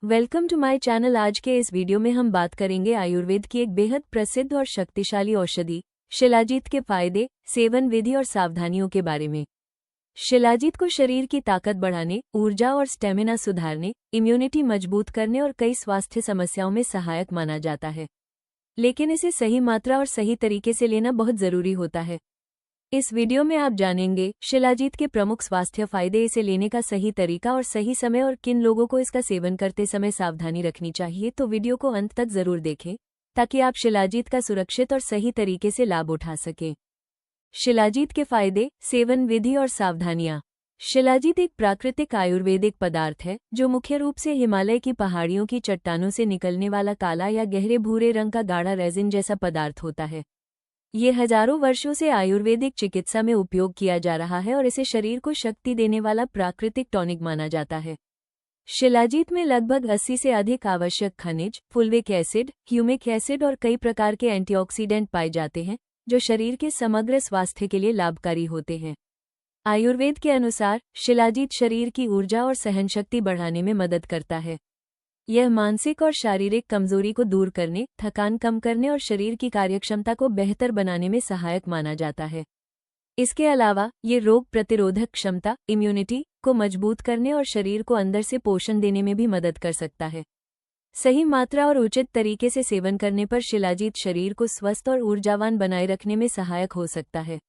Welcome to my channel. आज के इस वीडियो में हम बात करेंगे आयुर्वेद की एक बेहद प्रसिद्ध और शक्तिशाली औषधि शिलाजीत के फायदे, सेवन विधि और सावधानियों के बारे में। शिलाजीत को शरीर की ताकत बढ़ाने, ऊर्जा और स्टेमिना सुधारने, इम्यूनिटी मजबूत करने और कई स्वास्थ्य समस्याओं में सहायक माना जाता है। लेकिन इसे सही मात्रा और सही तरीके से लेना बहुत जरूरी होता है। इस वीडियो में आप जानेंगे शिलाजीत के प्रमुख स्वास्थ्य फायदे, इसे लेने का सही तरीका और सही समय, और किन लोगों को इसका सेवन करते समय सावधानी रखनी चाहिए। तो वीडियो को अंत तक जरूर देखें ताकि आप शिलाजीत का सुरक्षित और सही तरीके से लाभ उठा सकें। शिलाजीत के फायदे, सेवन विधि और सावधानियां। शिलाजीत एक प्राकृतिक आयुर्वेदिक पदार्थ है जो मुख्य रूप से हिमालय की पहाड़ियों की चट्टानों से निकलने वाला काला या गहरे भूरे रंग का गाढ़ा रेजिन जैसा पदार्थ होता है। ये हजारों वर्षों से आयुर्वेदिक चिकित्सा में उपयोग किया जा रहा है और इसे शरीर को शक्ति देने वाला प्राकृतिक टॉनिक माना जाता है। शिलाजीत में लगभग 80 से अधिक आवश्यक खनिज, फुल्विक एसिड, ह्यूमिक एसिड और कई प्रकार के एंटीऑक्सीडेंट पाए जाते हैं जो शरीर के समग्र स्वास्थ्य के लिए लाभकारी होते हैं। आयुर्वेद के अनुसार शिलाजीत शरीर की ऊर्जा और सहनशक्ति बढ़ाने में मदद करता है। यह मानसिक और शारीरिक कमजोरी को दूर करने, थकान कम करने और शरीर की कार्यक्षमता को बेहतर बनाने में सहायक माना जाता है। इसके अलावा ये रोग प्रतिरोधक क्षमता, इम्यूनिटी को मजबूत करने और शरीर को अंदर से पोषण देने में भी मदद कर सकता है। सही मात्रा और उचित तरीके से सेवन करने पर शिलाजीत शरीर को स्वस्थ और ऊर्जावान बनाए रखने में सहायक हो सकता है।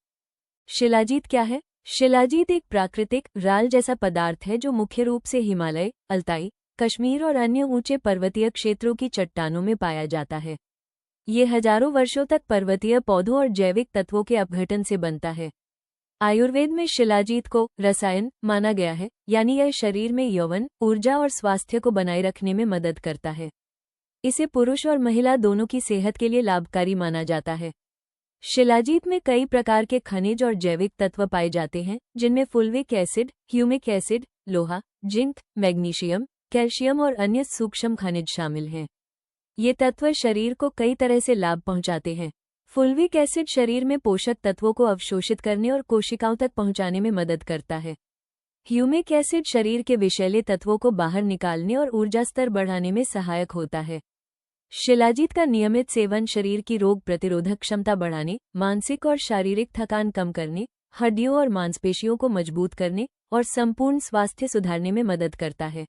शिलाजीत क्या है? शिलाजीत एक प्राकृतिक राल जैसा पदार्थ है जो मुख्य रूप से हिमालय, अल्ताई, कश्मीर और अन्य ऊंचे पर्वतीय क्षेत्रों की चट्टानों में पाया जाता है। ये हजारों वर्षों तक पर्वतीय पौधों और जैविक तत्वों के अपघटन से बनता है। आयुर्वेद में शिलाजीत को रसायन माना गया है, यानी यह शरीर में यौवन, ऊर्जा और स्वास्थ्य को बनाए रखने में मदद करता है। इसे पुरुष और महिला दोनों की सेहत के लिए लाभकारी माना जाता है। शिलाजीत में कई प्रकार के खनिज और जैविक तत्व पाए जाते हैं जिनमें फुल्विक एसिड, ह्यूमिक एसिड, लोहा, जिंक, मैग्नीशियम, कैल्शियम और अन्य सूक्ष्म खनिज शामिल हैं। ये तत्व शरीर को कई तरह से लाभ पहुंचाते हैं। फुल्विक एसिड शरीर में पोषक तत्वों को अवशोषित करने और कोशिकाओं तक पहुंचाने में मदद करता है। ह्यूमिक एसिड शरीर के विषैले तत्वों को बाहर निकालने और ऊर्जा स्तर बढ़ाने में सहायक होता है। शिलाजीत का नियमित सेवन शरीर की रोग प्रतिरोधक क्षमता बढ़ाने, मानसिक और शारीरिक थकान कम करने, हड्डियों और मांसपेशियों को मजबूत करने और संपूर्ण स्वास्थ्य सुधारने में मदद करता है।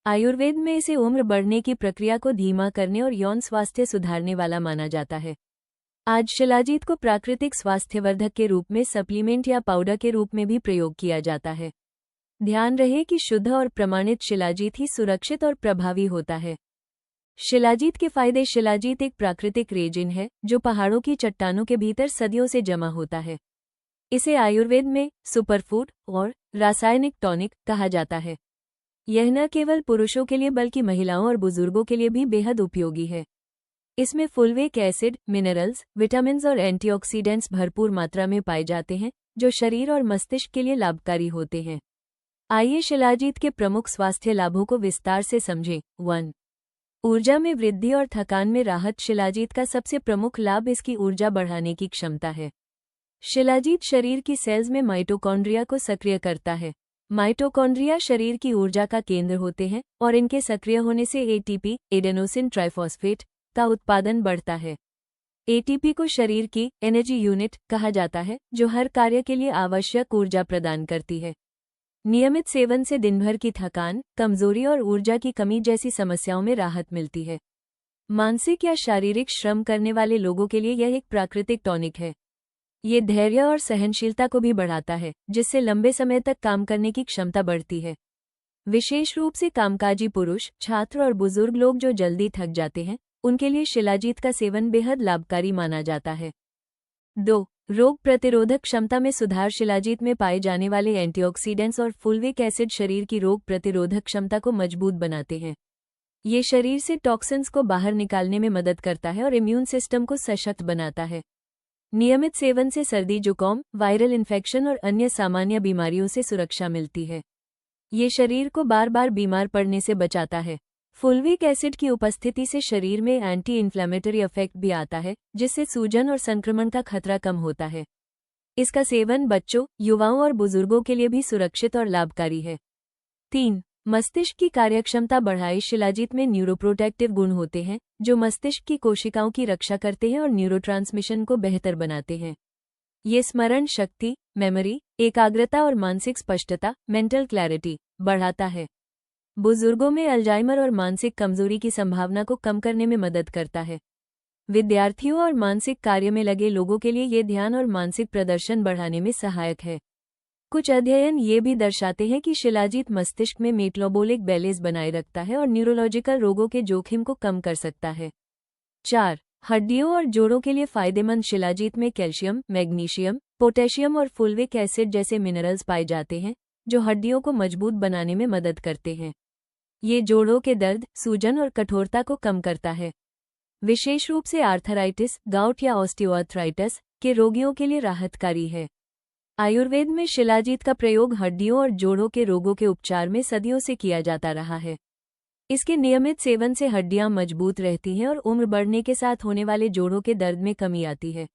आयुर्वेद में इसे उम्र बढ़ने की प्रक्रिया को धीमा करने और यौन स्वास्थ्य सुधारने वाला माना जाता है। आज शिलाजीत को प्राकृतिक स्वास्थ्यवर्धक के रूप में सप्लीमेंट या पाउडर के रूप में भी प्रयोग किया जाता है। ध्यान रहे कि शुद्ध और प्रमाणित शिलाजीत ही सुरक्षित और प्रभावी होता है। शिलाजीत के फायदे। शिलाजीत एक प्राकृतिक रेजिन है जो पहाड़ों की चट्टानों के भीतर सदियों से जमा होता है। इसे आयुर्वेद में सुपरफूड और रासायनिक टॉनिक कहा जाता है। यह न केवल पुरुषों के लिए बल्कि महिलाओं और बुजुर्गों के लिए भी बेहद उपयोगी है। इसमें फुल्विक एसिड, मिनरल्स, विटामिन्स और एंटीऑक्सीडेंट्स भरपूर मात्रा में पाए जाते हैं जो शरीर और मस्तिष्क के लिए लाभकारी होते हैं। आइए शिलाजीत के प्रमुख स्वास्थ्य लाभों को विस्तार से समझें। 1. ऊर्जा में वृद्धि और थकान में राहत। शिलाजीत का सबसे प्रमुख लाभ इसकी ऊर्जा बढ़ाने की क्षमता है। शिलाजीत शरीर की सेल्स में माइटोकॉन्ड्रिया को सक्रिय करता है। माइटोकॉन्ड्रिया शरीर की ऊर्जा का केंद्र होते हैं और इनके सक्रिय होने से एटीपी, एडेनोसिन ट्राइफॉस्फेट, का उत्पादन बढ़ता है। एटीपी को शरीर की एनर्जी यूनिट कहा जाता है जो हर कार्य के लिए आवश्यक ऊर्जा प्रदान करती है। नियमित सेवन से दिन भर की थकान, कमजोरी और ऊर्जा की कमी जैसी समस्याओं में राहत मिलती है। मानसिक या शारीरिक श्रम करने वाले लोगों के लिए यह एक प्राकृतिक टॉनिक है। ये धैर्य और सहनशीलता को भी बढ़ाता है जिससे लंबे समय तक काम करने की क्षमता बढ़ती है। विशेष रूप से कामकाजी पुरुष, छात्र और बुजुर्ग लोग जो जल्दी थक जाते हैं, उनके लिए शिलाजीत का सेवन बेहद लाभकारी माना जाता है। 2. रोग प्रतिरोधक क्षमता में सुधार। शिलाजीत में पाए जाने वाले एंटीऑक्सीडेंट्स और फुल्विक एसिड शरीर की रोग प्रतिरोधक क्षमता को मजबूत बनाते हैं। ये शरीर से टॉक्सिन्स को बाहर निकालने में मदद करता है और इम्यून सिस्टम को सशक्त बनाता है। नियमित सेवन से सर्दी, जुकाम, वायरल इन्फेक्शन और अन्य सामान्य बीमारियों से सुरक्षा मिलती है। ये शरीर को बार बार बीमार पड़ने से बचाता है। फुल्विक एसिड की उपस्थिति से शरीर में एंटी इन्फ्लेमेटरी इफेक्ट भी आता है जिससे सूजन और संक्रमण का खतरा कम होता है। इसका सेवन बच्चों, युवाओं और बुजुर्गों के लिए भी सुरक्षित और लाभकारी है। 3. मस्तिष्क की कार्यक्षमता बढ़ाए। शिलाजीत में न्यूरोप्रोटेक्टिव गुण होते हैं जो मस्तिष्क की कोशिकाओं की रक्षा करते हैं और न्यूरोट्रांसमिशन को बेहतर बनाते हैं। ये स्मरण शक्ति, मेमोरी, एकाग्रता और मानसिक स्पष्टता, मेंटल क्लैरिटी बढ़ाता है। बुजुर्गों में अल्जाइमर और मानसिक कमजोरी की संभावना को कम करने में मदद करता है। विद्यार्थियों और मानसिक कार्य में लगे लोगों के लिए ये ध्यान और मानसिक प्रदर्शन बढ़ाने में सहायक है। कुछ अध्ययन ये भी दर्शाते हैं कि शिलाजीत मस्तिष्क में मेटाबॉलिक बैलेंस बनाए रखता है और न्यूरोलॉजिकल रोगों के जोखिम को कम कर सकता है। 4. हड्डियों और जोड़ों के लिए फायदेमंद। शिलाजीत में कैल्शियम, मैग्नीशियम, पोटेशियम और फुल्विक एसिड जैसे मिनरल्स पाए जाते हैं जो हड्डियों को मजबूत बनाने में मदद करते हैं। ये जोड़ों के दर्द, सूजन और कठोरता को कम करता है। विशेष रूप से आर्थराइटिस, गाउट या ऑस्टियोआर्थराइटिस के रोगियों के लिए राहतकारी है। आयुर्वेद में शिलाजीत का प्रयोग हड्डियों और जोड़ों के रोगों के उपचार में सदियों से किया जाता रहा है। इसके नियमित सेवन से हड्डियां मजबूत रहती हैं और उम्र बढ़ने के साथ होने वाले जोड़ों के दर्द में कमी आती है।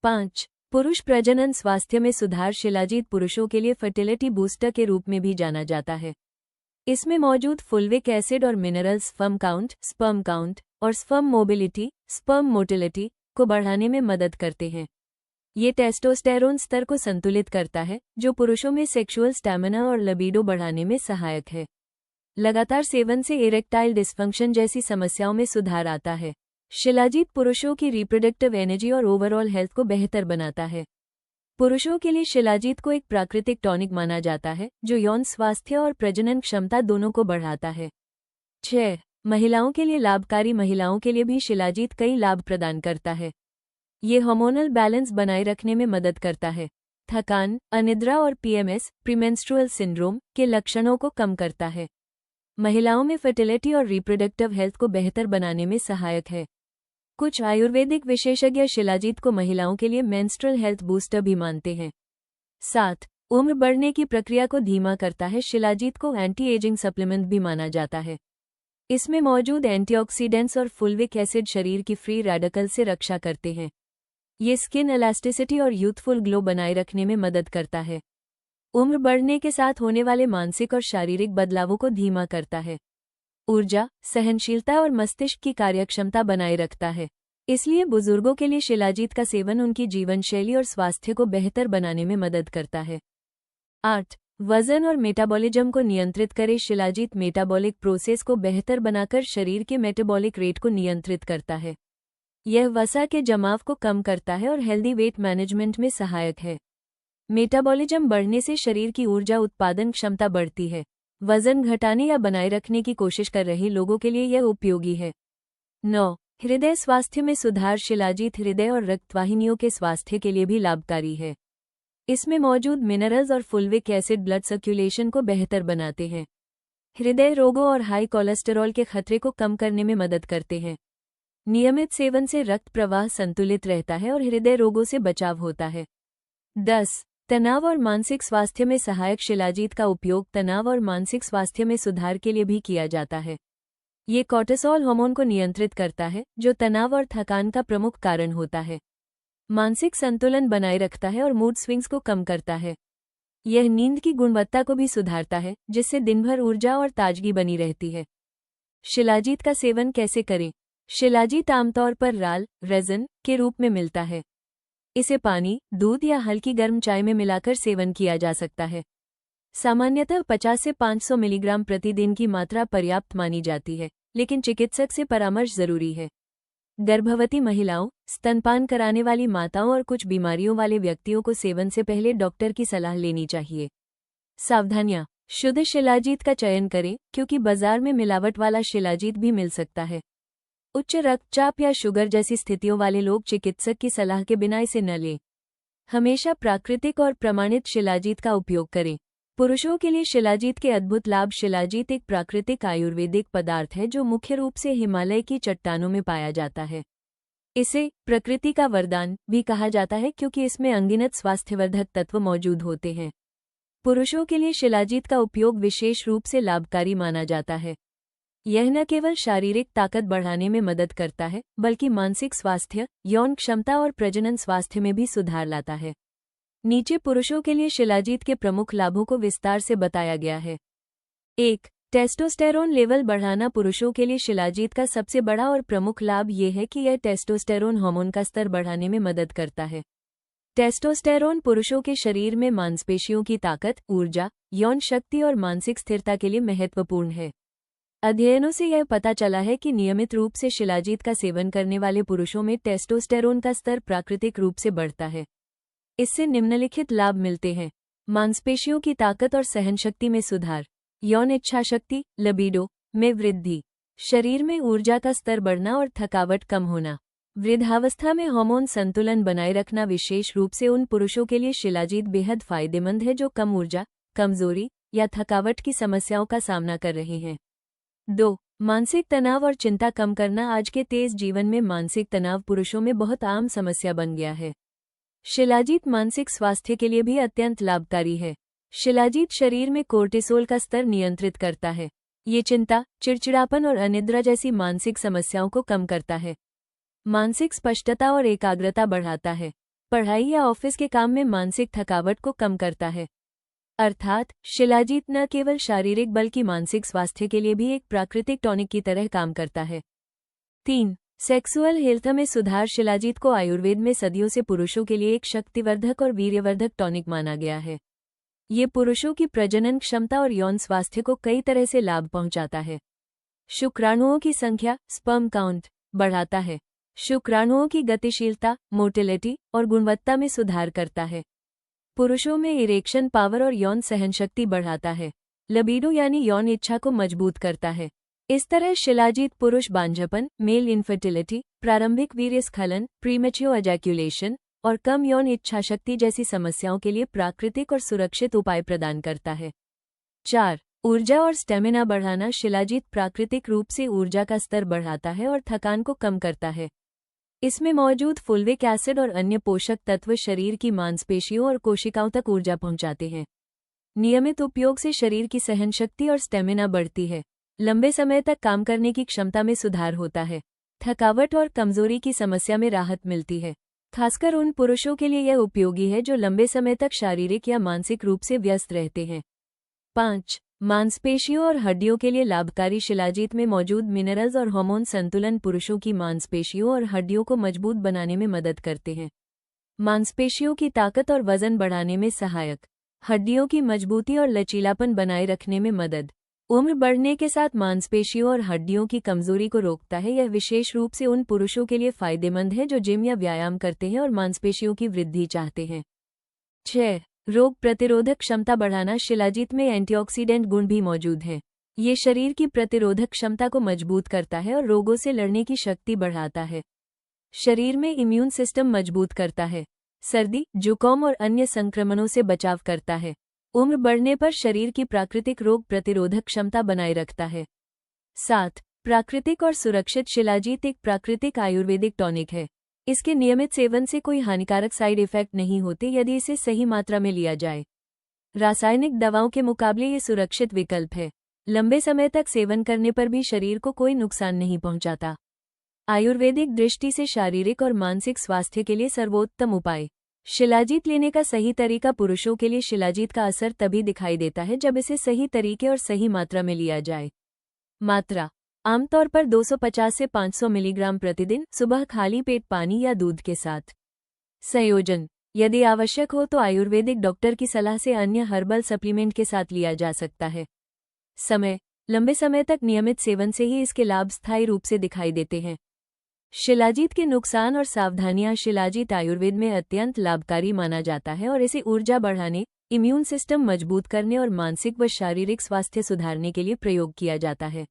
5. पुरुष प्रजनन स्वास्थ्य में सुधार। शिलाजीत पुरुषों के लिए फर्टिलिटी बूस्टर के रूप में भी जाना जाता है। इसमें मौजूद फुल्विक एसिड और मिनरल्स स्पर्म काउंट और स्पर्म मोबिलिटी, स्पर्म मोटिलिटी को बढ़ाने में मदद करते हैं। ये टेस्टोस्टेरोन स्तर को संतुलित करता है जो पुरुषों में सेक्सुअल स्टैमिना और लिबिडो बढ़ाने में सहायक है। लगातार सेवन से इरेक्टाइल डिस्फंक्शन जैसी समस्याओं में सुधार आता है। शिलाजीत पुरुषों की रिप्रोडक्टिव एनर्जी और ओवरऑल हेल्थ को बेहतर बनाता है। पुरुषों के लिए शिलाजीत को एक प्राकृतिक टॉनिक माना जाता है जो यौन स्वास्थ्य और प्रजनन क्षमता दोनों को बढ़ाता है। 6. महिलाओं के लिए लाभकारी। महिलाओं के लिए भी शिलाजीत कई लाभ प्रदान करता है। ये हार्मोनल बैलेंस बनाए रखने में मदद करता है। थकान, अनिद्रा और पीएमएस, प्रीमेंस्ट्रुअल सिंड्रोम के लक्षणों को कम करता है। महिलाओं में फर्टिलिटी और रिप्रोडक्टिव हेल्थ को बेहतर बनाने में सहायक है। कुछ आयुर्वेदिक विशेषज्ञ शिलाजीत को महिलाओं के लिए मेंस्ट्रुअल हेल्थ बूस्टर भी मानते हैं। 7. उम्र बढ़ने की प्रक्रिया को धीमा करता है। शिलाजीत को एंटी एजिंग सप्लीमेंट भी माना जाता है। इसमें मौजूद एंटीऑक्सीडेंट्स और फुल्विक एसिड शरीर की फ्री रेडिकल से रक्षा करते हैं। ये स्किन इलास्टिसिटी और यूथफुल ग्लो बनाए रखने में मदद करता है। उम्र बढ़ने के साथ होने वाले मानसिक और शारीरिक बदलावों को धीमा करता है। ऊर्जा, सहनशीलता और मस्तिष्क की कार्यक्षमता बनाए रखता है। इसलिए बुजुर्गों के लिए शिलाजीत का सेवन उनकी जीवनशैली और स्वास्थ्य को बेहतर बनाने में मदद करता है। 8. वजन और मेटाबॉलिज्म को नियंत्रित करे। शिलाजीत मेटाबॉलिक प्रोसेस को बेहतर बनाकर शरीर के मेटाबॉलिक रेट को नियंत्रित करता है। यह वसा के जमाव को कम करता है और हेल्दी वेट मैनेजमेंट में सहायक है। मेटाबॉलिज्म बढ़ने से शरीर की ऊर्जा उत्पादन क्षमता बढ़ती है। वजन घटाने या बनाए रखने की कोशिश कर रहे लोगों के लिए यह उपयोगी है। 9. हृदय स्वास्थ्य में सुधार। शिलाजीत हृदय और रक्तवाहिनियों के स्वास्थ्य के लिए भी लाभकारी है। इसमें मौजूद मिनरल्स और फुल्विक एसिड ब्लड सर्कुलेशन को बेहतर बनाते हैं। हृदय रोगों और हाई कोलेस्टेरॉल के खतरे को कम करने में मदद करते हैं। नियमित सेवन से रक्त प्रवाह संतुलित रहता है और हृदय रोगों से बचाव होता है। 10. तनाव और मानसिक स्वास्थ्य में सहायक। शिलाजीत का उपयोग तनाव और मानसिक स्वास्थ्य में सुधार के लिए भी किया जाता है। ये कॉर्टिसोल हार्मोन को नियंत्रित करता है जो तनाव और थकान का प्रमुख कारण होता है। मानसिक संतुलन बनाए रखता है और मूड स्विंग्स को कम करता है। यह नींद की गुणवत्ता को भी सुधारता है जिससे दिन भर ऊर्जा और ताजगी बनी रहती है। शिलाजीत का सेवन कैसे करें? शिलाजीत आमतौर पर राल, रेज़न के रूप में मिलता है। इसे पानी, दूध या हल्की गर्म चाय में मिलाकर सेवन किया जा सकता है। सामान्यतः 50 से 500 मिलीग्राम प्रतिदिन की मात्रा पर्याप्त मानी जाती है, लेकिन चिकित्सक से परामर्श जरूरी है। गर्भवती महिलाओं, स्तनपान कराने वाली माताओं और कुछ बीमारियों वाले व्यक्तियों को सेवन से पहले डॉक्टर की सलाह लेनी चाहिए। सावधानियां: शुद्ध शिलाजीत का चयन करें क्योंकि बाजार में मिलावट वाला शिलाजीत भी मिल सकता है। उच्च रक्तचाप या शुगर जैसी स्थितियों वाले लोग चिकित्सक की सलाह के बिना इसे न लें। हमेशा प्राकृतिक और प्रमाणित शिलाजीत का उपयोग करें। पुरुषों के लिए शिलाजीत के अद्भुत लाभ। शिलाजीत एक प्राकृतिक आयुर्वेदिक पदार्थ है जो मुख्य रूप से हिमालय की चट्टानों में पाया जाता है। इसे प्रकृति का वरदान भी कहा जाता है क्योंकि इसमें अनगिनत स्वास्थ्यवर्धक तत्व मौजूद होते हैं। पुरुषों के लिए शिलाजीत का उपयोग विशेष रूप से लाभकारी माना जाता है। यह न केवल शारीरिक ताकत बढ़ाने में मदद करता है बल्कि मानसिक स्वास्थ्य, यौन क्षमता और प्रजनन स्वास्थ्य में भी सुधार लाता है। नीचे पुरुषों के लिए शिलाजीत के प्रमुख लाभों को विस्तार से बताया गया है। 1. टेस्टोस्टेरोन लेवल बढ़ाना। पुरुषों के लिए शिलाजीत का सबसे बड़ा और प्रमुख लाभ ये है कि यह टेस्टोस्टेरोन हार्मोन का स्तर बढ़ाने में मदद करता है। टेस्टोस्टेरोन पुरुषों के शरीर में मांसपेशियों की ताकत, ऊर्जा, यौन शक्ति और मानसिक स्थिरता के लिए महत्वपूर्ण है। अध्ययनों से यह पता चला है कि नियमित रूप से शिलाजीत का सेवन करने वाले पुरुषों में टेस्टोस्टेरोन का स्तर प्राकृतिक रूप से बढ़ता है। इससे निम्नलिखित लाभ मिलते हैं। मांसपेशियों की ताकत और सहनशक्ति में सुधार, यौन इच्छाशक्ति लिबिडो में वृद्धि, शरीर में ऊर्जा का स्तर बढ़ना और थकावट कम होना। वृद्धावस्था में हार्मोन संतुलन बनाए रखना। विशेष रूप से उन पुरुषों के लिए शिलाजीत बेहद फायदेमंद है जो कम ऊर्जा, कमजोरी या थकावट की समस्याओं का सामना कर रहे हैं। 2. मानसिक तनाव और चिंता कम करना। आज के तेज जीवन में मानसिक तनाव पुरुषों में बहुत आम समस्या बन गया है। शिलाजीत मानसिक स्वास्थ्य के लिए भी अत्यंत लाभकारी है। शिलाजीत शरीर में कोर्टिसोल का स्तर नियंत्रित करता है। ये चिंता, चिड़चिड़ापन और अनिद्रा जैसी मानसिक समस्याओं को कम करता है। मानसिक स्पष्टता और एकाग्रता बढ़ाता है। पढ़ाई या ऑफिस के काम में मानसिक थकावट को कम करता है। अर्थात शिलाजीत न केवल शारीरिक बल्कि मानसिक स्वास्थ्य के लिए भी एक प्राकृतिक टॉनिक की तरह काम करता है। 3. सेक्सुअल हेल्थ में सुधार। शिलाजीत को आयुर्वेद में सदियों से पुरुषों के लिए एक शक्तिवर्धक और वीर्यवर्धक टॉनिक माना गया है। ये पुरुषों की प्रजनन क्षमता और यौन स्वास्थ्य को कई तरह से लाभ पहुंचाता है। शुक्राणुओं की संख्या, स्पर्म काउंट बढ़ाता है। शुक्राणुओं की गतिशीलता, मोटिलिटी और गुणवत्ता में सुधार करता है। पुरुषों में इरेक्शन पावर और यौन सहनशक्ति बढ़ाता है। लिबिडो यानी यौन इच्छा को मजबूत करता है। इस तरह शिलाजीत पुरुष बांझपन, मेल इनफर्टिलिटी, प्रारंभिक वीर्यस्खलन, प्रीमेच्योर एजैक्यूलेशन और कम यौन इच्छाशक्ति जैसी समस्याओं के लिए प्राकृतिक और सुरक्षित उपाय प्रदान करता है। 4. ऊर्जा और स्टेमिना बढ़ाना। शिलाजीत प्राकृतिक रूप से ऊर्जा का स्तर बढ़ाता है और थकान को कम करता है। इसमें मौजूद फुल्विक एसिड और अन्य पोषक तत्व शरीर की मांसपेशियों और कोशिकाओं तक ऊर्जा पहुंचाते हैं। नियमित उपयोग से शरीर की सहनशक्ति और स्टेमिना बढ़ती है। लंबे समय तक काम करने की क्षमता में सुधार होता है। थकावट और कमजोरी की समस्या में राहत मिलती है। खासकर उन पुरुषों के लिए यह उपयोगी है जो लंबे समय तक शारीरिक या मानसिक रूप से व्यस्त रहते हैं। 5. मांसपेशियों और हड्डियों के लिए लाभकारी। शिलाजीत में मौजूद मिनरल्स और हार्मोन संतुलन पुरुषों की मांसपेशियों और हड्डियों को मजबूत बनाने में मदद करते हैं। मांसपेशियों की ताकत और वजन बढ़ाने में सहायक, हड्डियों की मजबूती और लचीलापन बनाए रखने में मदद। उम्र बढ़ने के साथ मांसपेशियों और हड्डियों की कमजोरी को रोकता है। यह विशेष रूप से उन पुरुषों के लिए फायदेमंद है जो जिम या व्यायाम करते हैं और मांसपेशियों की वृद्धि चाहते हैं। 6. रोग प्रतिरोधक क्षमता बढ़ाना। शिलाजीत में एंटीऑक्सीडेंट गुण भी मौजूद हैं। ये शरीर की प्रतिरोधक क्षमता को मजबूत करता है और रोगों से लड़ने की शक्ति बढ़ाता है। शरीर में इम्यून सिस्टम मजबूत करता है। सर्दी, जुकाम और अन्य संक्रमणों से बचाव करता है। उम्र बढ़ने पर शरीर की प्राकृतिक रोग प्रतिरोधक क्षमता बनाए रखता है। 7. प्राकृतिक और सुरक्षित। शिलाजीत एक प्राकृतिक आयुर्वेदिक टॉनिक है। इसके नियमित सेवन से कोई हानिकारक साइड इफेक्ट नहीं होते यदि इसे सही मात्रा में लिया जाए। रासायनिक दवाओं के मुकाबले ये सुरक्षित विकल्प है। लंबे समय तक सेवन करने पर भी शरीर को कोई नुकसान नहीं पहुंचाता। आयुर्वेदिक दृष्टि से शारीरिक और मानसिक स्वास्थ्य के लिए सर्वोत्तम उपाय। शिलाजीत लेने का सही तरीका। पुरुषों के लिए शिलाजीत का असर तभी दिखाई देता है जब इसे सही तरीके और सही मात्रा में लिया जाए। मात्रा आमतौर पर 250 से 500 मिलीग्राम प्रतिदिन, सुबह खाली पेट पानी या दूध के साथ। संयोजन यदि आवश्यक हो तो आयुर्वेदिक डॉक्टर की सलाह से अन्य हर्बल सप्लीमेंट के साथ लिया जा सकता है। समय लंबे समय तक नियमित सेवन से ही इसके लाभ स्थायी रूप से दिखाई देते हैं। शिलाजीत के नुकसान और सावधानियां। शिलाजीत आयुर्वेद में अत्यंत लाभकारी माना जाता है और इसे ऊर्जा बढ़ाने, इम्यून सिस्टम मजबूत करने और मानसिक व शारीरिक स्वास्थ्य सुधारने के लिए प्रयोग किया जाता है।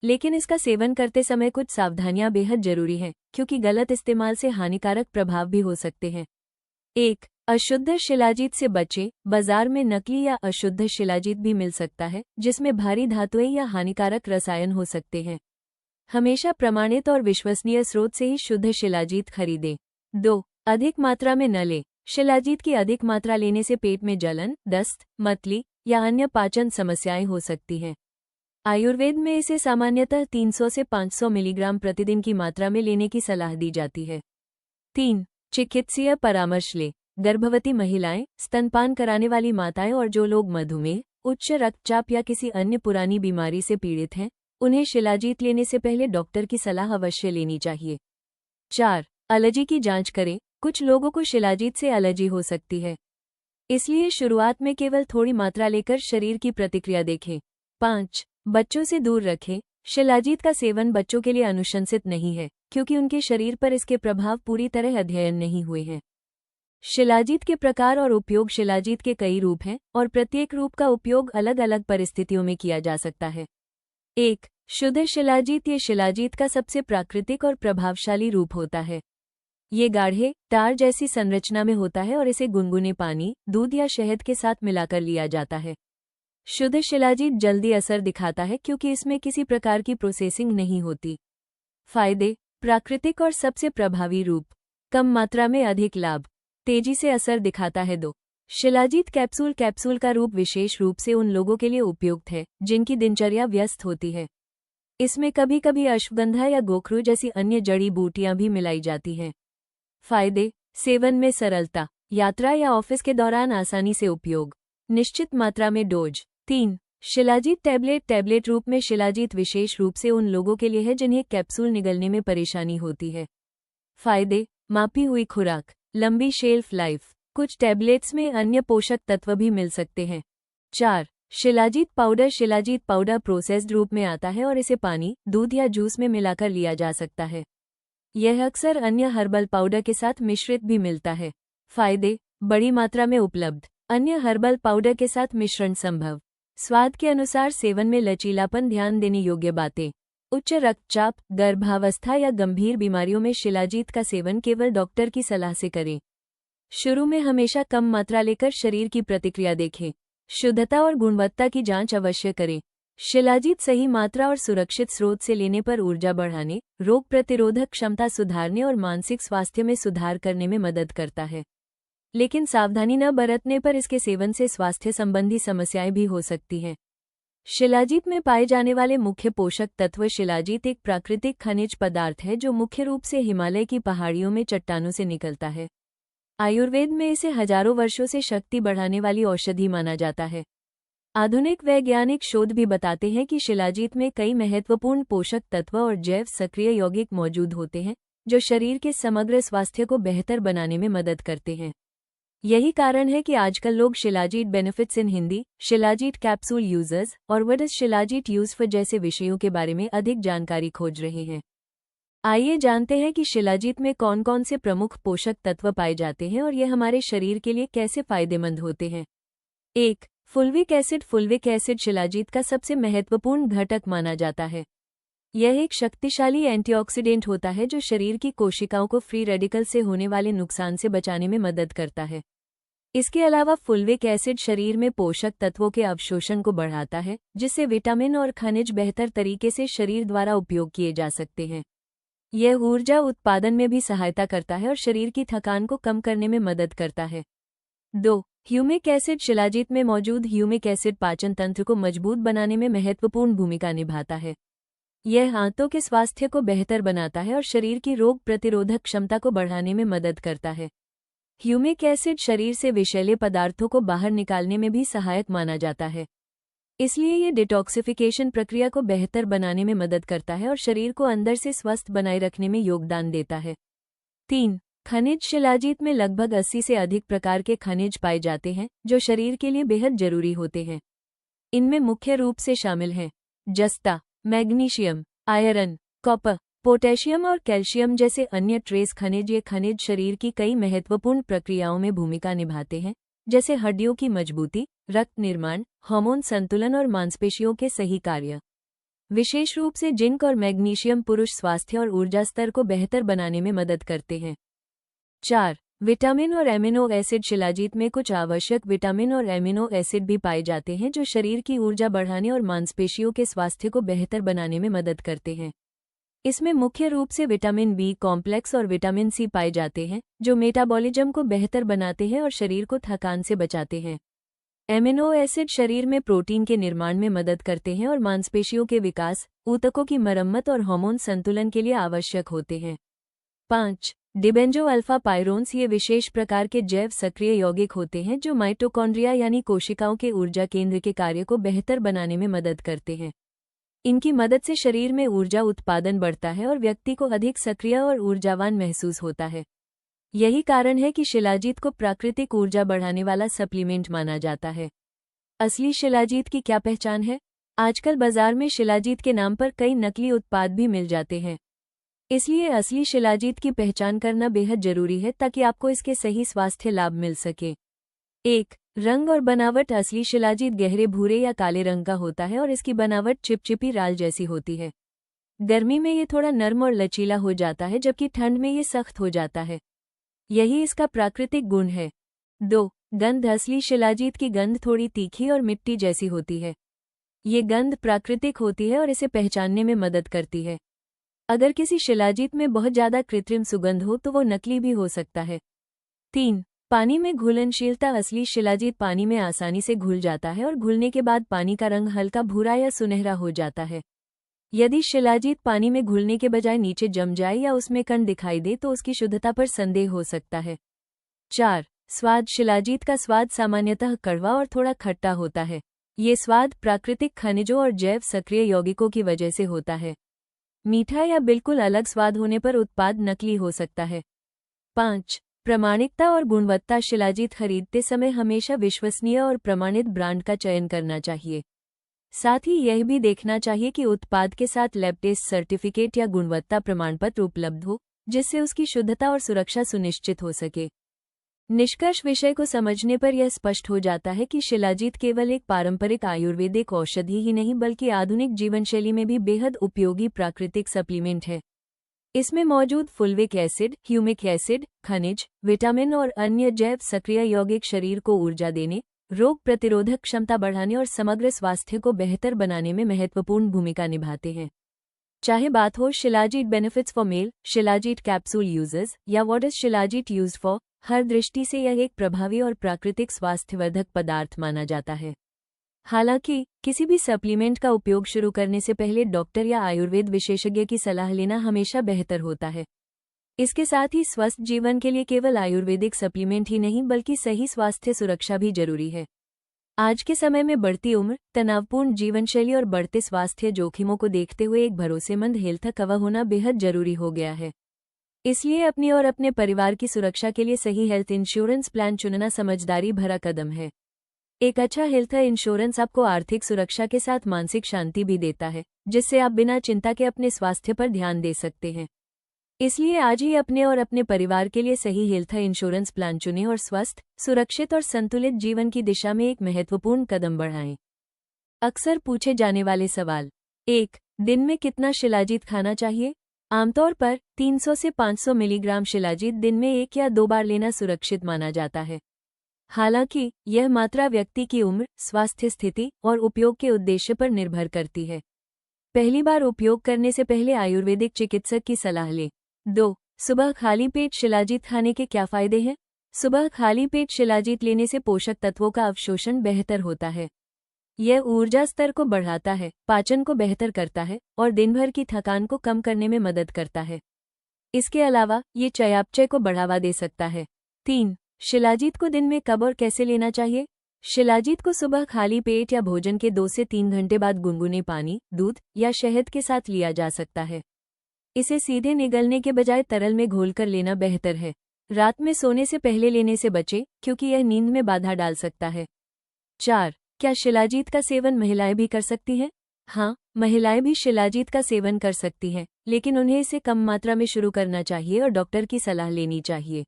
लेकिन इसका सेवन करते समय कुछ सावधानियां बेहद जरूरी हैं, क्योंकि गलत इस्तेमाल से हानिकारक प्रभाव भी हो सकते हैं। 1. अशुद्ध शिलाजीत से बचें। बाजार में नकली या अशुद्ध शिलाजीत भी मिल सकता है, जिसमें भारी धातुएं या हानिकारक रसायन हो सकते हैं। हमेशा प्रमाणित और विश्वसनीय स्रोत से ही शुद्ध शिलाजीत खरीदें। 2. अधिक मात्रा में न लें। शिलाजीत की अधिक मात्रा लेने से पेट में जलन, दस्त, मतली या अन्य पाचन समस्याएं हो सकती हैं। आयुर्वेद में इसे सामान्यतः 300 से 500 मिलीग्राम प्रतिदिन की मात्रा में लेने की सलाह दी जाती है। 3. चिकित्सीय परामर्श लें। गर्भवती महिलाएं, स्तनपान कराने वाली माताएं और जो लोग मधुमेह, उच्च रक्तचाप या किसी अन्य पुरानी बीमारी से पीड़ित हैं, उन्हें शिलाजीत लेने से पहले डॉक्टर की सलाह अवश्य लेनी चाहिए। 4. एलर्जी की जांच करें। कुछ लोगों को शिलाजीत से एलर्जी हो सकती है, इसलिए शुरुआत में केवल थोड़ी मात्रा लेकर शरीर की प्रतिक्रिया देखें। 5. बच्चों से दूर रखें। शिलाजीत का सेवन बच्चों के लिए अनुशंसित नहीं है, क्योंकि उनके शरीर पर इसके प्रभाव पूरी तरह अध्ययन नहीं हुए हैं। शिलाजीत के प्रकार और उपयोग। शिलाजीत के कई रूप हैं और प्रत्येक रूप का उपयोग अलग अलग परिस्थितियों में किया जा सकता है। 1. शुद्ध शिलाजीत। ये शिलाजीत का सबसे प्राकृतिक और प्रभावशाली रूप होता है। ये गाढ़े, टार जैसी संरचना में होता है और इसे गुनगुने पानी, दूध या शहद के साथ मिलाकर लिया जाता है। शुद्ध शिलाजीत जल्दी असर दिखाता है क्योंकि इसमें किसी प्रकार की प्रोसेसिंग नहीं होती। फायदे। प्राकृतिक और सबसे प्रभावी रूप। कम मात्रा में अधिक लाभ। तेजी से असर दिखाता है। 2. शिलाजीत कैप्सूल। कैप्सूल का रूप विशेष रूप से उन लोगों के लिए उपयुक्त है जिनकी दिनचर्या व्यस्त होती है। इसमें कभी कभी अश्वगंधा या गोखरू जैसी अन्य जड़ी बूटियां भी मिलाई जाती हैं। फायदे। सेवन में सरलता। यात्रा या ऑफिस के दौरान आसानी से उपयोग। निश्चित मात्रा में डोज। 3. शिलाजीत टैबलेट। टैबलेट रूप में शिलाजीत विशेष रूप से उन लोगों के लिए है जिन्हें कैप्सूल निगलने में परेशानी होती है। फायदे। मापी हुई खुराक। लंबी शेल्फ लाइफ। कुछ टैबलेट्स में अन्य पोषक तत्व भी मिल सकते हैं। 4. Shilajit powder. Shilajit powder processed रूप में आता है और इसे पानी, दूध या जूस में मिलाकर लिया जा सकता है। यह अक्सर अन्य हर्बल पाउडर के साथ मिश्रित भी मिलता है। फायदे। बड़ी मात्रा में उपलब्ध। अन्य हर्बल पाउडर के साथ मिश्रण संभव। स्वाद के अनुसार सेवन में लचीलापन। ध्यान देने योग्य बातें। उच्च रक्तचाप, गर्भावस्था या गंभीर बीमारियों में शिलाजीत का सेवन केवल डॉक्टर की सलाह से करें। शुरू में हमेशा कम मात्रा लेकर शरीर की प्रतिक्रिया देखें। शुद्धता और गुणवत्ता की जांच अवश्य करें। शिलाजीत सही मात्रा और सुरक्षित स्रोत से लेने पर ऊर्जा बढ़ाने, रोग प्रतिरोधक क्षमता सुधारने और मानसिक स्वास्थ्य में सुधार करने में मदद करता है। लेकिन सावधानी न बरतने पर इसके सेवन से स्वास्थ्य संबंधी समस्याएं भी हो सकती हैं। शिलाजीत में पाए जाने वाले मुख्य पोषक तत्व। शिलाजीत एक प्राकृतिक खनिज पदार्थ है जो मुख्य रूप से हिमालय की पहाड़ियों में चट्टानों से निकलता है। आयुर्वेद में इसे हजारों वर्षों से शक्ति बढ़ाने वाली औषधि माना जाता है। आधुनिक वैज्ञानिक शोध भी बताते हैं कि शिलाजीत में कई महत्वपूर्ण पोषक तत्व और जैव सक्रिय यौगिक मौजूद होते हैं जो शरीर के समग्र स्वास्थ्य को बेहतर बनाने में मदद करते हैं। यही कारण है कि आजकल लोग shilajit benefits in Hindi, shilajit capsule users और what is shilajit use for जैसे विषयों के बारे में अधिक जानकारी खोज रहे हैं। आइए जानते हैं कि शिलाजीत में कौन कौन से प्रमुख पोषक तत्व पाए जाते हैं और ये हमारे शरीर के लिए कैसे फायदेमंद होते हैं। 1. Fulvic acid. Fulvic acid shilajit का सबसे महत्वपूर्ण घटक माना जाता है। यह एक शक्तिशाली एंटीऑक्सीडेंट होता है जो शरीर की कोशिकाओं को फ्री रेडिकल से होने वाले नुकसान से बचाने में मदद करता है। इसके अलावा फुल्विक एसिड शरीर में पोषक तत्वों के अवशोषण को बढ़ाता है, जिससे विटामिन और खनिज बेहतर तरीके से शरीर द्वारा उपयोग किए जा सकते हैं। यह ऊर्जा उत्पादन में भी सहायता करता है और शरीर की थकान को कम करने में मदद करता है। 2. Humic acid. शिलाजीत में मौजूद ह्यूमिक एसिड पाचन तंत्र को मजबूत बनाने में महत्वपूर्ण भूमिका निभाता है। यह आंतों के स्वास्थ्य को बेहतर बनाता है और शरीर की रोग प्रतिरोधक क्षमता को बढ़ाने में मदद करता है। ह्यूमिक एसिड शरीर से विषैले पदार्थों को बाहर निकालने में भी सहायक माना जाता है, इसलिए ये डिटॉक्सिफिकेशन प्रक्रिया को बेहतर बनाने में मदद करता है और शरीर को अंदर से स्वस्थ बनाए रखने में योगदान देता है। 3. खनिज। शिलाजीत में लगभग 80 से अधिक प्रकार के खनिज पाए जाते हैं जो शरीर के लिए बेहद जरूरी होते हैं। इनमें मुख्य रूप से शामिल हैं जस्ता, मैग्नीशियम, आयरन, कॉपर, पोटेशियम और कैल्शियम जैसे अन्य ट्रेस खनिज। ये खनिज शरीर की कई महत्वपूर्ण प्रक्रियाओं में भूमिका निभाते हैं, जैसे हड्डियों की मजबूती, रक्त निर्माण, हार्मोन संतुलन और मांसपेशियों के सही कार्य। विशेष रूप से जिंक और मैग्नीशियम पुरुष स्वास्थ्य और ऊर्जा स्तर को बेहतर बनाने में मदद करते हैं। 4. विटामिन और एमिनो एसिड। शिलाजीत में कुछ आवश्यक विटामिन और एमिनो एसिड भी पाए जाते हैं जो शरीर की ऊर्जा बढ़ाने और मांसपेशियों के स्वास्थ्य को बेहतर बनाने में मदद करते हैं। इसमें मुख्य रूप से विटामिन बी कॉम्प्लेक्स और विटामिन सी पाए जाते हैं जो मेटाबॉलिज्म को बेहतर बनाते हैं और शरीर को थकान से बचाते हैं। एमिनो एसिड शरीर में प्रोटीन के निर्माण में मदद करते हैं और मांसपेशियों के विकास, ऊतकों की मरम्मत और हार्मोन संतुलन के लिए आवश्यक होते हैं। 5. डिबेंजो अल्फा पायरोन्स ये विशेष प्रकार के जैव सक्रिय यौगिक होते हैं जो माइटोकॉन्ड्रिया यानी कोशिकाओं के ऊर्जा केंद्र के कार्य को बेहतर बनाने में मदद करते हैं। इनकी मदद से शरीर में ऊर्जा उत्पादन बढ़ता है और व्यक्ति को अधिक सक्रिय और ऊर्जावान महसूस होता है। यही कारण है कि शिलाजीत को प्राकृतिक ऊर्जा बढ़ाने वाला सप्लीमेंट माना जाता है। असली शिलाजीत की क्या पहचान है? आजकल बाजार में शिलाजीत के नाम पर कई नकली उत्पाद भी मिल जाते हैं। इसलिए असली शिलाजीत की पहचान करना बेहद जरूरी है ताकि आपको इसके सही स्वास्थ्य लाभ मिल सके। 1. रंग और बनावट। असली शिलाजीत गहरे भूरे या काले रंग का होता है और इसकी बनावट चिपचिपी राल जैसी होती है। गर्मी में ये थोड़ा नर्म और लचीला हो जाता है जबकि ठंड में ये सख्त हो जाता है। यही इसका प्राकृतिक गुण है। 2. गंध। असली शिलाजीत की गंध थोड़ी तीखी और मिट्टी जैसी होती है। ये गंध प्राकृतिक होती है और इसे पहचानने में मदद करती है। अगर किसी शिलाजीत में बहुत ज्यादा कृत्रिम सुगंध हो तो वो नकली भी हो सकता है। 3. पानी में घुलनशीलता। असली शिलाजीत पानी में आसानी से घुल जाता है और घुलने के बाद पानी का रंग हल्का भूरा या सुनहरा हो जाता है। यदि शिलाजीत पानी में घुलने के बजाय नीचे जम जाए या उसमें कण दिखाई दे तो उसकी शुद्धता पर संदेह हो सकता है। 4. स्वाद। शिलाजीत का स्वाद सामान्यतः कड़वा और थोड़ा खट्टा होता है। ये स्वाद प्राकृतिक खनिजों और जैव सक्रिय यौगिकों की वजह से होता है। मीठा या बिल्कुल अलग स्वाद होने पर उत्पाद नकली हो सकता है। 5. प्रामाणिकता और गुणवत्ता। शिलाजीत खरीदते समय हमेशा विश्वसनीय और प्रमाणित ब्रांड का चयन करना चाहिए। साथ ही यह भी देखना चाहिए कि उत्पाद के साथ लैब टेस्ट सर्टिफिकेट या गुणवत्ता प्रमाणपत्र उपलब्ध हो, जिससे उसकी शुद्धता और सुरक्षा सुनिश्चित हो सके। निष्कर्ष। विषय को समझने पर यह स्पष्ट हो जाता है कि शिलाजीत केवल एक पारंपरिक आयुर्वेदिक औषधि ही नहीं बल्कि आधुनिक जीवनशैली में भी बेहद उपयोगी प्राकृतिक सप्लीमेंट है। इसमें मौजूद फुल्विक एसिड, ह्यूमिक एसिड, खनिज, विटामिन और अन्य जैव सक्रिय यौगिक शरीर को ऊर्जा देने, रोग प्रतिरोधक क्षमता बढ़ाने और समग्र स्वास्थ्य को बेहतर बनाने में महत्वपूर्ण भूमिका निभाते हैं। चाहे बात हो shilajit benefits for male, shilajit capsule users या what is shilajit used for, हर दृष्टि से यह एक प्रभावी और प्राकृतिक स्वास्थ्यवर्धक पदार्थ माना जाता है। हालांकि किसी भी सप्लीमेंट का उपयोग शुरू करने से पहले डॉक्टर या आयुर्वेद विशेषज्ञ की सलाह लेना हमेशा बेहतर होता है। इसके साथ ही स्वस्थ जीवन के लिए केवल आयुर्वेदिक सप्लीमेंट ही नहीं बल्कि सही स्वास्थ्य सुरक्षा भी जरूरी है। आज के समय में बढ़ती उम्र, तनावपूर्ण जीवनशैली और बढ़ते स्वास्थ्य जोखिमों को देखते हुए एक भरोसेमंद हेल्थ कवर होना बेहद जरूरी हो गया है। इसलिए अपनी और अपने परिवार की सुरक्षा के लिए सही हेल्थ इंश्योरेंस प्लान चुनना समझदारी भरा कदम है। एक अच्छा हेल्थ इंश्योरेंस आपको आर्थिक सुरक्षा के साथ मानसिक शांति भी देता है, जिससे आप बिना चिंता के अपने स्वास्थ्य पर ध्यान दे सकते हैं। इसलिए आज ही अपने और अपने परिवार के लिए सही हेल्थ इंश्योरेंस प्लान चुनें और स्वस्थ, सुरक्षित और संतुलित जीवन की दिशा में एक महत्वपूर्ण कदम बढ़ाएं। अक्सर पूछे जाने वाले सवाल। 1. दिन में कितना शिलाजीत खाना चाहिए? आमतौर पर 300 से 500 मिलीग्राम शिलाजीत दिन में 1 या 2 बार लेना सुरक्षित माना जाता है। हालांकि यह मात्रा व्यक्ति की उम्र, स्वास्थ्य स्थिति और उपयोग के उद्देश्य पर निर्भर करती है। पहली बार उपयोग करने से पहले आयुर्वेदिक चिकित्सक की सलाह लें। 2. सुबह खाली पेट शिलाजीत खाने के क्या फायदे हैं? सुबह खाली पेट शिलाजीत लेने से पोषक तत्वों का अवशोषण बेहतर होता है। यह ऊर्जा स्तर को बढ़ाता है, पाचन को बेहतर करता है और दिन भर की थकान को कम करने में मदद करता है। इसके अलावा ये चयापचय को बढ़ावा दे सकता है। 3. शिलाजीत को दिन में कब और कैसे लेना चाहिए? शिलाजीत को सुबह खाली पेट या भोजन के 2 से 3 घंटे बाद गुनगुने पानी, दूध या शहद के साथ लिया जा सकता है। इसे सीधे निगलने के बजाय तरल में घोलकर लेना बेहतर है। रात में सोने से पहले लेने से बचें क्योंकि यह नींद में बाधा डाल सकता है। 4. क्या शिलाजीत का सेवन महिलाएं भी कर सकती हैं? हाँ, महिलाएं भी शिलाजीत का सेवन कर सकती हैं, लेकिन उन्हें इसे कम मात्रा में शुरू करना चाहिए और डॉक्टर की सलाह लेनी चाहिए।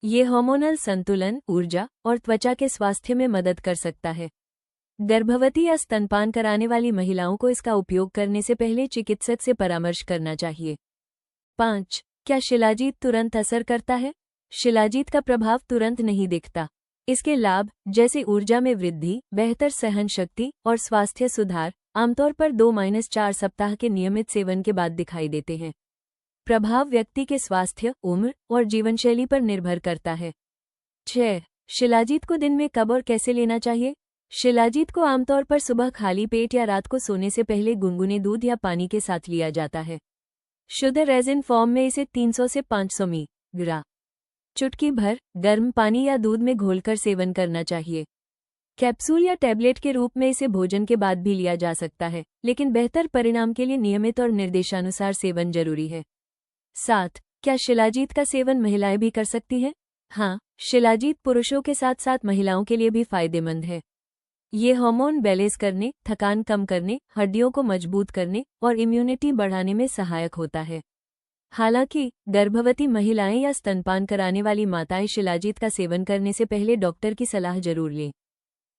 ये हार्मोनल संतुलन, ऊर्जा और त्वचा के स्वास्थ्य में मदद कर सकता है। गर्भवती या स्तनपान कराने वाली महिलाओं को इसका उपयोग करने से पहले चिकित्सक से परामर्श करना चाहिए। 5. क्या शिलाजीत तुरंत असर करता है? शिलाजीत का प्रभाव तुरंत नहीं दिखता। इसके लाभ, जैसे ऊर्जा में वृद्धि, बेहतर सहन शक्ति और स्वास्थ्य सुधार, आमतौर पर 2-4 सप्ताह के नियमित सेवन के बाद दिखाई देते हैं। प्रभाव व्यक्ति के स्वास्थ्य, उम्र और जीवनशैली पर निर्भर करता है। 6. शिलाजीत को दिन में कब और कैसे लेना चाहिए? शिलाजीत को आमतौर पर सुबह खाली पेट या रात को सोने से पहले गुनगुने दूध या पानी के साथ लिया जाता है। शुद्ध रेजिन फॉर्म में इसे 300 से 500 मी. ग्रा चुटकी भर गर्म पानी या दूध में घोलकर सेवन करना चाहिए। कैप्सूल या टैबलेट के रूप में इसे भोजन के बाद भी लिया जा सकता है, लेकिन बेहतर परिणाम के लिए नियमित और निर्देशानुसार सेवन जरूरी है। 7. क्या शिलाजीत का सेवन महिलाएं भी कर सकती हैं? हाँ, शिलाजीत पुरुषों के साथ साथ महिलाओं के लिए भी फायदेमंद है। ये हार्मोन बैलेंस करने, थकान कम करने, हड्डियों को मजबूत करने और इम्यूनिटी बढ़ाने में सहायक होता है। हालांकि गर्भवती महिलाएं या स्तनपान कराने वाली माताएं शिलाजीत का सेवन करने से पहले डॉक्टर की सलाह जरूर लें।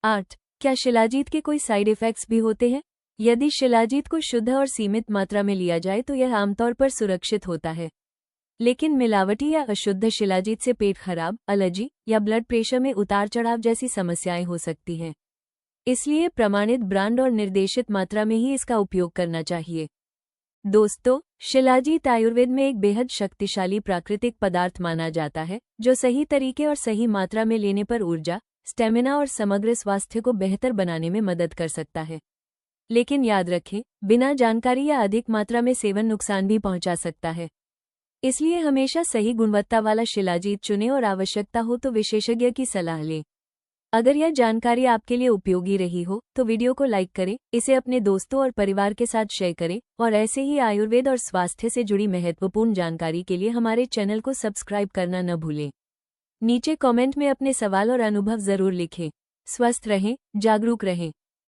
8. क्या शिलाजीत के कोई साइड इफेक्ट्स भी होते हैं? यदि शिलाजीत को शुद्ध और सीमित मात्रा में लिया जाए तो यह आमतौर पर सुरक्षित होता है, लेकिन मिलावटी या अशुद्ध शिलाजीत से पेट खराब, एलर्जी या ब्लड प्रेशर में उतार चढ़ाव जैसी समस्याएं हो सकती हैं। इसलिए प्रमाणित ब्रांड और निर्देशित मात्रा में ही इसका उपयोग करना चाहिए। दोस्तों, शिलाजीत आयुर्वेद में एक बेहद शक्तिशाली प्राकृतिक पदार्थ माना जाता है, जो सही तरीके और सही मात्रा में लेने पर ऊर्जा, स्टेमिना और समग्र स्वास्थ्य को बेहतर बनाने में मदद कर सकता है। लेकिन याद रखें, बिना जानकारी या अधिक मात्रा में सेवन नुकसान भी पहुंचा सकता है। इसलिए हमेशा सही गुणवत्ता वाला शिलाजीत चुनें और आवश्यकता हो तो विशेषज्ञ की सलाह लें। अगर यह जानकारी आपके लिए उपयोगी रही हो तो वीडियो को लाइक करें, इसे अपने दोस्तों और परिवार के साथ शेयर करें और ऐसे ही आयुर्वेद और स्वास्थ्य से जुड़ी महत्वपूर्ण जानकारी के लिए हमारे चैनल को सब्सक्राइब करना न भूलें। नीचे कमेंट में अपने सवाल और अनुभव जरूर लिखें। स्वस्थ रहें, जागरूक रहें।